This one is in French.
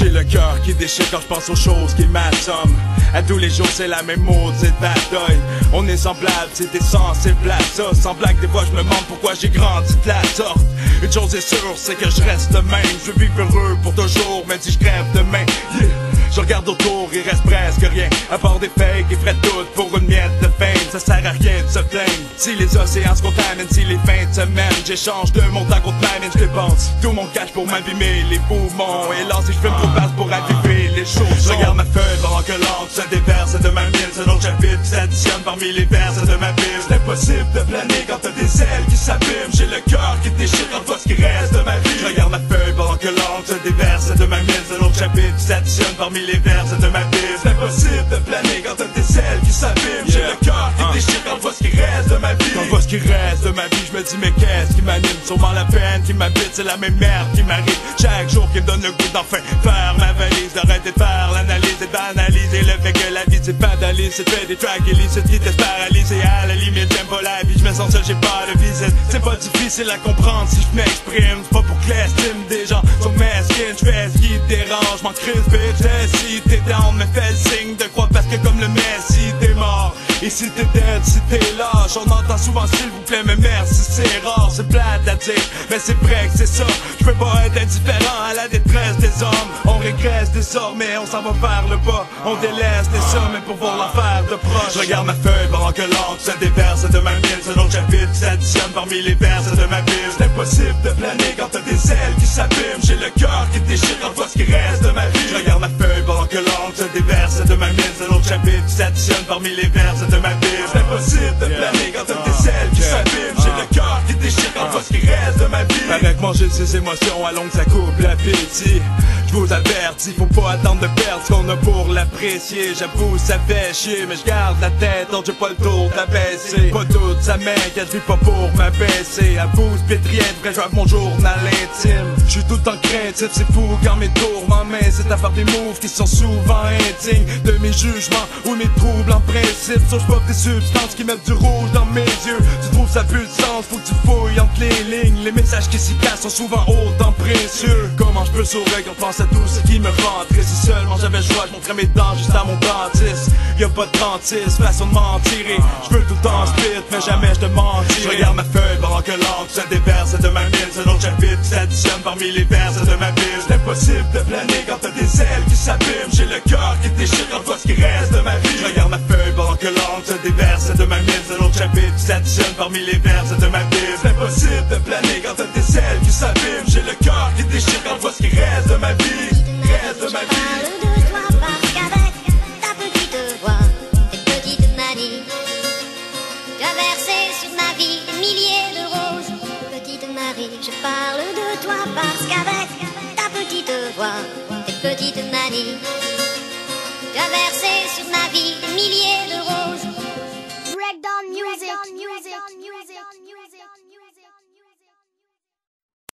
J'ai le cœur qui déchire quand je pense aux choses qui m'assomment. À tous les jours c'est la même maudite bataille. On est semblable, c'est sensible à ça. Sans blague des fois je me demande pourquoi j'ai grandi de la sorte. Une chose est sûre, c'est que je reste le même. Je veux vivre heureux pour toujours, même si je crève demain. Yeah. Je regarde autour, il reste presque rien, à part des fakes qui feraient tout pour une miette de fame. Ça sert à rien de se plaindre si les océans se contaminent, si les fins de semaine j'échange de mon temps contre ma mine. Je dépense tout mon cash pour m'abîmer les poumons. Et là si je fais trop passe pour aviver les choses. Je regarde ma feuille pendant que l'encre se déverse de ma mine. C'est un autre chapitre qui s'additionne parmi les verses de ma ville. C'est impossible de planer quand t'as des ailes qui s'abîment. J'ai le cœur qui déchire quand je vois ce qui reste de ma vie. Je regarde ma feuille pendant que l'encre se déverse de ma mine. C'est un autre chapitre qui s'additionne parmi les verses de ma ville. C'est impossible de planer quand t'as des ailes qui s'abîment. J'ai le cœur qui déchire quand je vois ce qui reste de ma vie. Quand je vois ce qui reste de ma vie, je me dis mais qu'est-ce qui m'anime? Sûrement la peine qui m'habite, c'est la même merde qui m'arrive chaque jour qui me donne le goût d'enfin faire ma valise, d'arrêter de faire l'analyse et de banaliser le fait que la vie c'est pas d'analyse, c'est fait des tracks illicites qui te paralysent. Et à la limite j'aime pas la vie, je me sens seul, j'ai pas de visite. C'est pas difficile à comprendre si je m'exprime. C'est pas pour que l'estime des gens sont mesquines. Je fais ce qui te dérange, m'en crise bitch. Si t'es down, me fais le signe de croire parce que comme le Messi t'es mort. Et si t'es dead, si t'es lâche, on entend souvent s'il vous plaît mais merci c'est rare. C'est plate à dire, mais c'est vrai que c'est ça. Je peux pas être indifférent à la détresse des hommes. On régresse désormais, on s'en va vers le bas. On délaisse les sommes pour voir l'enfer de proche. Je regarde ma feuille pendant que l'encre se déverse de ma mine. C'est un autre chapitre qui s'additionne parmi les verses de ma ville. C'est impossible de planer quand t'as des ailes qui s'abîment. J'ai le cœur qui déchire quand je vois ce qui reste de ma vie. Je regarde ma feuille pendant que l'encre se déverse de ma mine. C'est un autre chapitre qui s'additionne parmi les verses de ma ville. C'est impossible de planer quand t'as des ailes qui s'abîment. J'ai le cœur qui déchire quand je vois ce qui reste de ma vie. Avec manger ses émotions à longue ça coupe l'appétit. Je vous avertis, faut pas attendre de perdre ce qu'on a pour l'apprécier. J'avoue ça fait chier, mais je garde la tête, donc j'ai pas le tour d'abaisser. Pas toute sa main, qu'elle vit pas pour m'abaisser. Avoue, spit rien, vrai, j'ouvre mon journal intime. Je suis tout le temps craintif, c'est fou quand mes tours m'emmènent. C'est à faire des moves qui sont souvent indignes de mes jugements ou mes troubles en principe. Sauf je des substances qui mettent du rouge dans mes yeux. Tu trouves ça plus de sens, faut que tu fouilles entre les lignes. Les messages qui s'y cachent sont souvent autant précieux. Comment je peux sourire quand je pense à tout ce qui me rend triste? Si seulement j'avais le choix, je montrais mes dents juste à mon dentiste. Y'a pas de dentiste, façon de mentir. Je veux tout le temps spit, mais jamais je te mentirai. Je regarde ma feuille pendant que l'encre se déverse de ma mine. C'est un autre chapitre qui s'additionne parmi les verses de ma ville. C'est impossible de planer quand t'as des ailes qui s'abîment. J'ai le cœur qui déchire quand je vois ce qui reste de ma vie. Je regarde ma feuille pendant que l'encre se déverse de ma mine. C'est un autre chapitre qui s'additionne parmi les verses de ma ville. C'est impossible de planer quand t'as des ailes qui s'abîment. J'ai le cœur qui déchire quand je vois ce qui reste de ma vie. Reste de ma vie. Parle de toi parce qu'avec ta petite voix, tes petites manies, tu as versé sur ma vie des milliers de roses. Petite Marie, je parle de toi parce qu'avec ta petite voix, tes petites manies, tu as versé sur ma vie des milliers de roses.